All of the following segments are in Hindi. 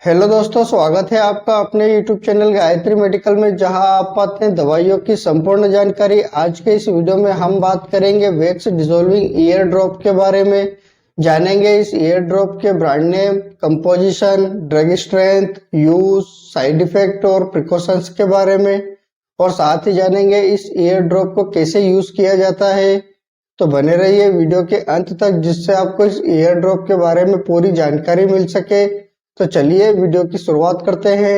हेलो दोस्तों, स्वागत है आपका अपने YouTube चैनल गायत्री मेडिकल में, जहां आप पाते हैं दवाइयों की संपूर्ण जानकारी। आज के इस वीडियो में हम बात करेंगे वैक्स डिसॉल्विंग ईयर ड्रॉप के बारे में। जानेंगे इस ईयर ड्रॉप के brand name, composition, drug strength, use, side effect और प्रिकॉशंस के बारे में, और साथ ही जानेंगे इस ईयर ड्रॉप को कैसे यूज किया जाता है। तो बने रहिए वीडियो के अंत तक, जिससे आपको इस ईयर ड्रॉप के बारे में पूरी जानकारी मिल सके। तो चलिए वीडियो की शुरुआत करते हैं।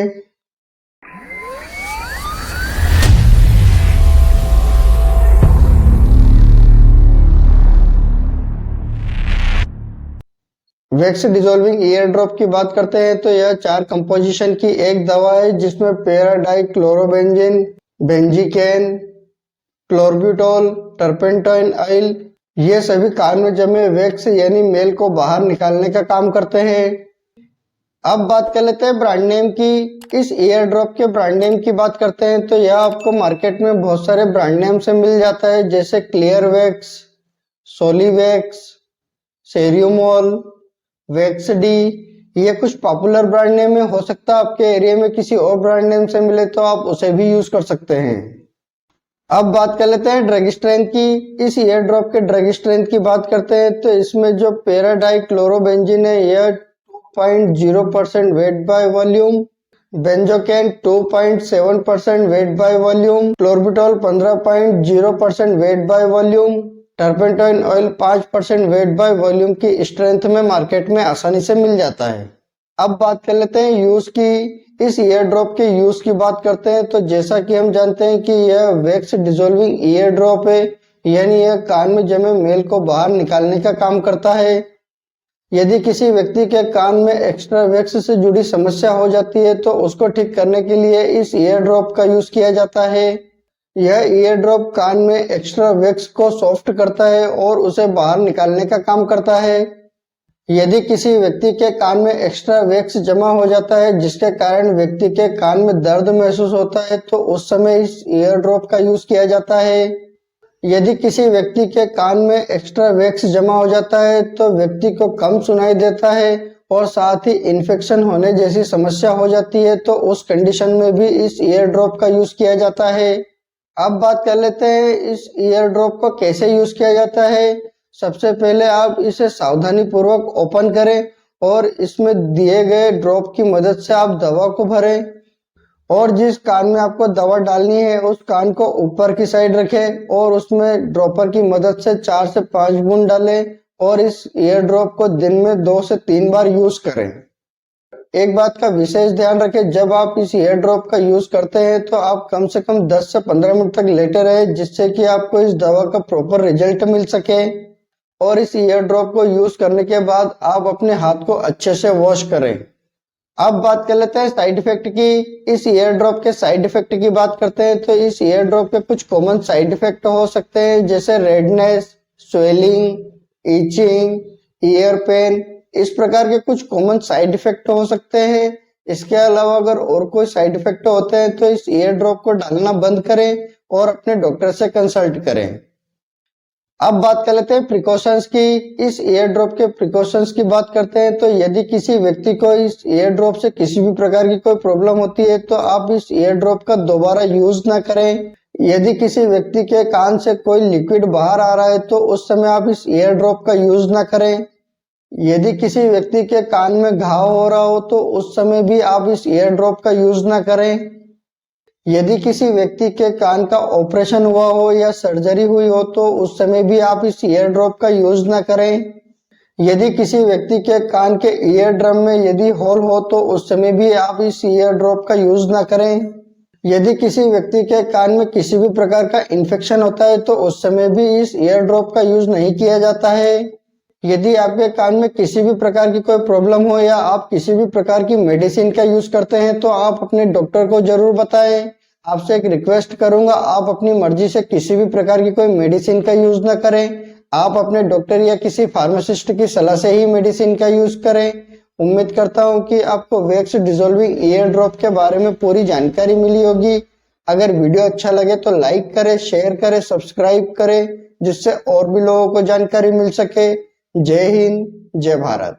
वैक्स डिसॉल्विंग ईयर ड्रॉप की बात करते हैं तो यह 4 कंपोजिशन की एक दवा है, जिसमें पैराडाइक्लोरोबेंजीन, बेंजीकेन, क्लोर्ब्यूटॉल, टर्पेंटाइन ऑयल, ये सभी कान में जमे वैक्स यानी मेल को बाहर निकालने का काम करते हैं। अब बात कर लेते हैं ब्रांड नेम की। इस ईयर ड्रॉप के ब्रांड नेम की बात करते हैं तो यह आपको मार्केट में बहुत सारे ब्रांड नेम से मिल जाता है, जैसे क्लियर वैक्स, सोलीवैक्स, सेरियोमोल, वैक्स डी। ये कुछ पॉपुलर ब्रांड नेम है। हो सकता है आपके एरिया में किसी और ब्रांड नेम से मिले तो आप उसे भी यूज कर सकते हैं। अब बात कर लेते हैं ड्रग स्ट्रेंथ की। इस ईयर ड्रॉप के ड्रग स्ट्रेंथ की बात करते हैं तो इसमें जो पैराडाइक्लोरोबेंजीन है यह 2.0% weight by volume, benzocaine 2.7% weight by volume, chlorbutol 15.0% weight by volume, turpentine oil 5% weight by volume की स्ट्रेंथ में मार्केट में आसानी से मिल जाता है। अब बात कर लेते हैं यूज की। इस ईयर ड्रॉप के यूज की बात करते हैं तो जैसा कि हम जानते हैं कि यह वैक्स डिसॉल्विंग ईयर ड्रॉप है, यानी यह कान में जमे मेल को बाहर निकालने का काम करता है। यदि किसी व्यक्ति के कान में एक्स्ट्रा वैक्स से जुड़ी समस्या हो जाती है तो उसको ठीक करने के लिए इस ईयर ड्रॉप का यूज किया जाता है। यह ईयर ड्रॉप कान में एक्स्ट्रा वैक्स को सॉफ्ट करता है और उसे बाहर निकालने का काम करता है। यदि किसी व्यक्ति के कान में एक्स्ट्रा वैक्स जमा हो जाता है जिसके कारण व्यक्ति के कान में दर्द महसूस होता है तो उस समय इस ईयर ड्रॉप का यूज किया जाता है। यदि किसी व्यक्ति के कान में एक्स्ट्रा वैक्स जमा हो जाता है तो व्यक्ति को कम सुनाई देता है और साथ ही इन्फेक्शन होने जैसी समस्या हो जाती है, तो उस कंडीशन में भी इस ईयर ड्रॉप का यूज किया जाता है। अब बात कर लेते हैं इस ईयर ड्रॉप को कैसे यूज किया जाता है। सबसे पहले आप इसे सावधानी पूर्वक ओपन करें और इसमें दिए गए ड्रॉप की मदद से आप दवा को भरें, और जिस कान में आपको दवा डालनी है उस कान को ऊपर की साइड रखें और उसमें ड्रॉपर की मदद से 4 से 5 बूंद डालें और इस ईयर ड्रॉप को दिन में 2 से 3 बार यूज करें। एक बात का विशेष ध्यान रखें, जब आप इस ईयर ड्रॉप का यूज करते हैं तो आप कम से कम 10 से 15 मिनट तक लेटे रहे, जिससे कि आपको इस दवा का प्रॉपर रिजल्ट मिल सके। और इस ईयर ड्रॉप को यूज करने के बाद आप अपने हाथ को अच्छे से वॉश करें। अब बात कर लेते हैं साइड इफेक्ट की। इस ईयर ड्रॉप के साइड इफेक्ट की बात करते हैं तो इस ईयर ड्रॉप के कुछ कॉमन साइड इफेक्ट हो सकते हैं, जैसे redness, swelling, itching, ear pain. इस प्रकार के कुछ कॉमन साइड इफेक्ट हो सकते हैं। इसके अलावा अगर और कोई साइड इफेक्ट होते हैं तो इस ईयर ड्रॉप को डालना बंद करें और अपने डॉक्टर से कंसल्ट करें। अब बात कर लेते हैं प्रिकॉशंस की। इस ईयर ड्रॉप के प्रिकॉशंस की बात करते हैं तो यदि किसी व्यक्ति को इस ईयर ड्रॉप से किसी भी प्रकार की कोई प्रॉब्लम होती है तो आप इस ईयर ड्रॉप का दोबारा यूज ना करें। यदि किसी व्यक्ति के कान से कोई लिक्विड बाहर आ रहा है तो उस समय आप इस ईयर ड्रॉप का यूज ना करें। यदि किसी व्यक्ति के कान में घाव हो रहा हो तो उस समय भी आप इस ईयर ड्रॉप का यूज ना करें। यदि किसी व्यक्ति के कान का ऑपरेशन हुआ हो या सर्जरी हुई हो तो उस समय भी आप इस ईयर ड्रॉप का यूज ना करें। यदि किसी व्यक्ति के कान के ईयर ड्रम में यदि होल हो तो उस समय भी आप इस ईयर ड्रॉप का यूज ना करें। यदि किसी व्यक्ति के कान में किसी भी प्रकार का इन्फेक्शन होता है तो उस समय भी इस ईयर ड्रॉप का यूज नहीं किया जाता है। यदि आपके कान में किसी भी प्रकार की कोई प्रॉब्लम हो या आप किसी भी प्रकार की मेडिसिन का यूज करते हैं तो आप अपने डॉक्टर को जरूर बताएं। आपसे एक रिक्वेस्ट करूंगा, आप अपनी मर्जी से किसी भी प्रकार की कोई मेडिसिन का यूज ना करें। आप अपने डॉक्टर या किसी फार्मासिस्ट की सलाह से ही मेडिसिन का यूज करें। उम्मीद करता हूं कि आपको वैक्स डिसॉल्विंग ईयर ड्रॉप के बारे में पूरी जानकारी मिली होगी। अगर वीडियो अच्छा लगे तो लाइक करें, शेयर करें, सब्सक्राइब करें, जिससे और भी लोगों को जानकारी मिल सके। जय हिंद, जय भारत।